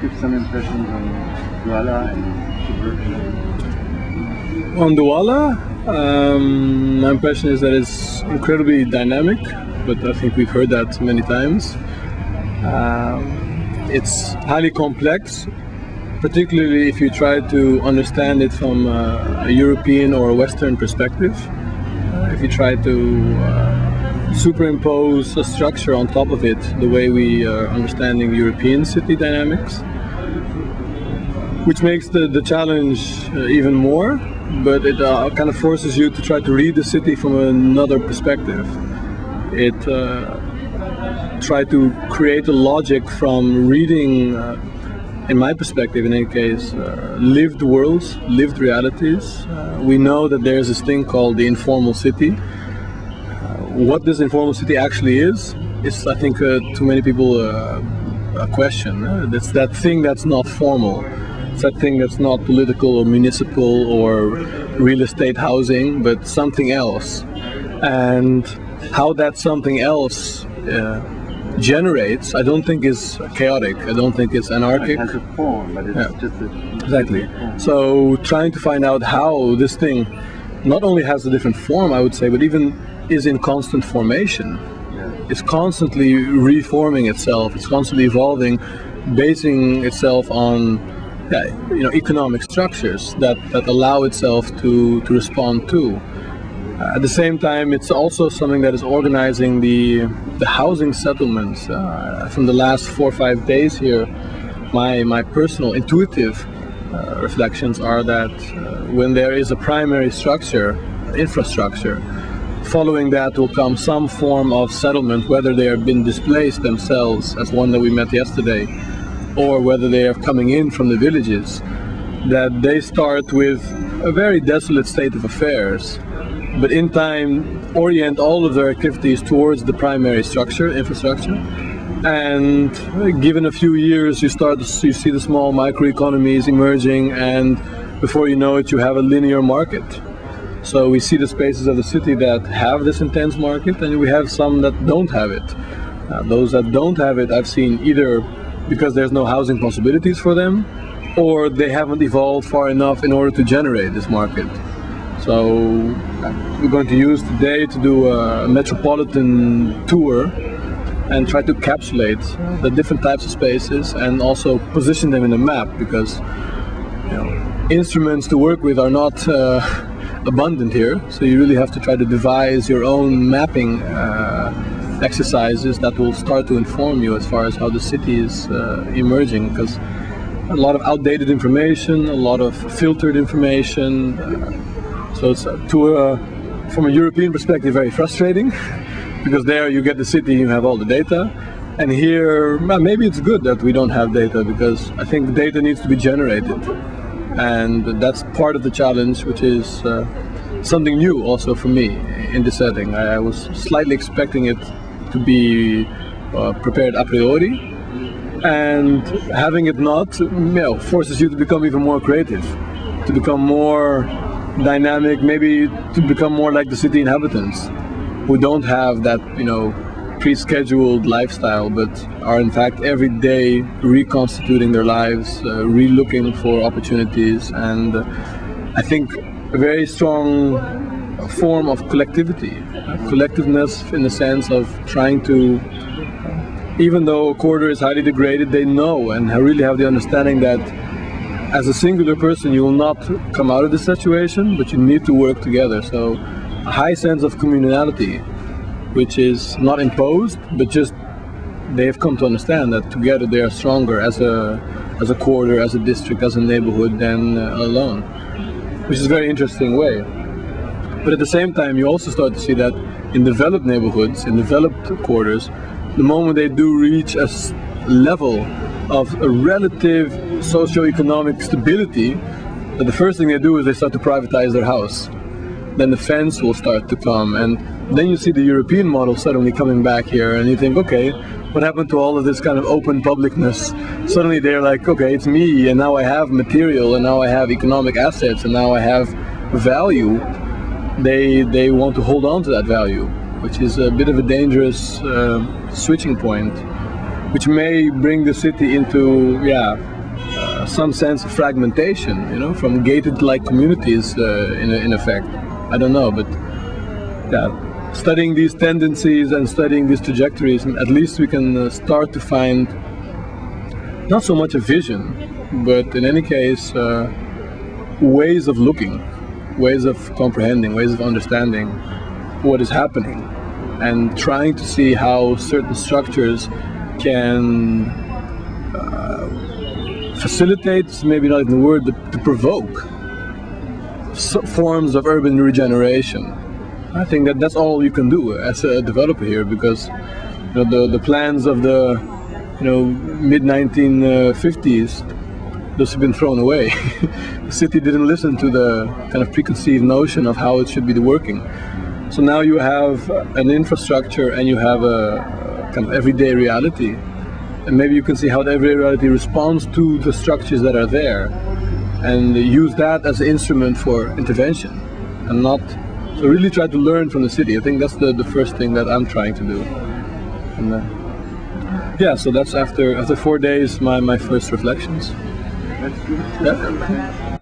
give some impressions on Douala and On Douala, my impression is that it's incredibly dynamic, but I think we've heard that many times. It's highly complex, particularly if you try to understand it from a European or a Western perspective. If you try to superimpose a structure on top of it, the way we are understanding European city dynamics, which makes the challenge even more, but it kind of forces you to try to read the city from another perspective. It try to create a logic from reading, in my perspective in any case, lived worlds, lived realities. We know that there's this thing called the informal city. What this informal city actually is I think to many people a question. It's that thing that's not formal. It's that thing that's not political or municipal or real estate housing, but something else. And how that something else generates, I don't think is chaotic. I don't think it's anarchic. It has a form, but it's just a exactly. So trying to find out how this thing not only has a different form, I would say, but even is in constant formation. It's constantly reforming itself. It's constantly evolving, basing itself on economic structures that allow itself to respond to. At the same time, it's also something that is organizing the housing settlements. From the last 4 or 5 days here, my personal intuitive reflections are that when there is a primary structure, infrastructure, following that will come some form of settlement, whether they have been displaced themselves, as one that we met yesterday, or whether they are coming in from the villages, that they start with a very desolate state of affairs, but in time orient all of their activities towards the primary structure, infrastructure, and given a few years you see the small microeconomies emerging, and before you know it you have a linear market. So we see the spaces of the city that have this intense market, and we have some that don't have it. Those that don't have it I've seen either because there's no housing possibilities for them, or they haven't evolved far enough in order to generate this market. So we're going to use today to do a metropolitan tour and try to encapsulate the different types of spaces and also position them in a map, because instruments to work with are not abundant here, so you really have to try to devise your own mapping exercises that will start to inform you as far as how the city is emerging, because a lot of outdated information, a lot of filtered information, so it's from a European perspective very frustrating, because there you get the city, you have all the data, and here maybe it's good that we don't have data, because I think the data needs to be generated. And that's part of the challenge, which is something new also for me in this setting. I was slightly expecting it to be prepared a priori, and having it not forces you to become even more creative, to become more dynamic, maybe to become more like the city inhabitants, who don't have that pre-scheduled lifestyle, but are in fact every day reconstituting their lives, re-looking for opportunities, and I think a very strong form of collectiveness in the sense of trying to, even though a quarter is highly degraded, they know and really have the understanding that as a singular person you will not come out of this situation, but you need to work together. So a high sense of communality, which is not imposed, but just they have come to understand that together they are stronger as a quarter, as a district, as a neighborhood than alone, which is a very interesting way. But at the same time, you also start to see that in developed neighborhoods, in developed quarters, the moment they do reach a level of a relative socio-economic stability, that the first thing they do is they start to privatize their house. Then the fence will start to come, and then you see the European model suddenly coming back here, and you think, okay, what happened to all of this kind of open publicness? Suddenly they're like, okay, it's me, and now I have material, and now I have economic assets, and now I have value. They want to hold on to that value, which is a bit of a dangerous switching point. which may bring the city into some sense of fragmentation, you know, from gated-like communities in effect. I don't know, but studying these tendencies and studying these trajectories, at least we can start to find not so much a vision, but in any case ways of looking, ways of comprehending, ways of understanding what is happening, and trying to see how certain structures can facilitate, maybe not even the word, but to provoke forms of urban regeneration. I think that that's all you can do as a developer here, because you know, the plans of the mid-1950s, those have been thrown away. The city didn't listen to the kind of preconceived notion of how it should be working. So now you have an infrastructure and you have a kind of everyday reality. And maybe you can see how the everyday reality responds to the structures that are there, and use that as an instrument for intervention, and not so really try to learn from the city. I think that's the first thing that I'm trying to do. And, so that's after 4 days my first reflections. That's good. Yeah.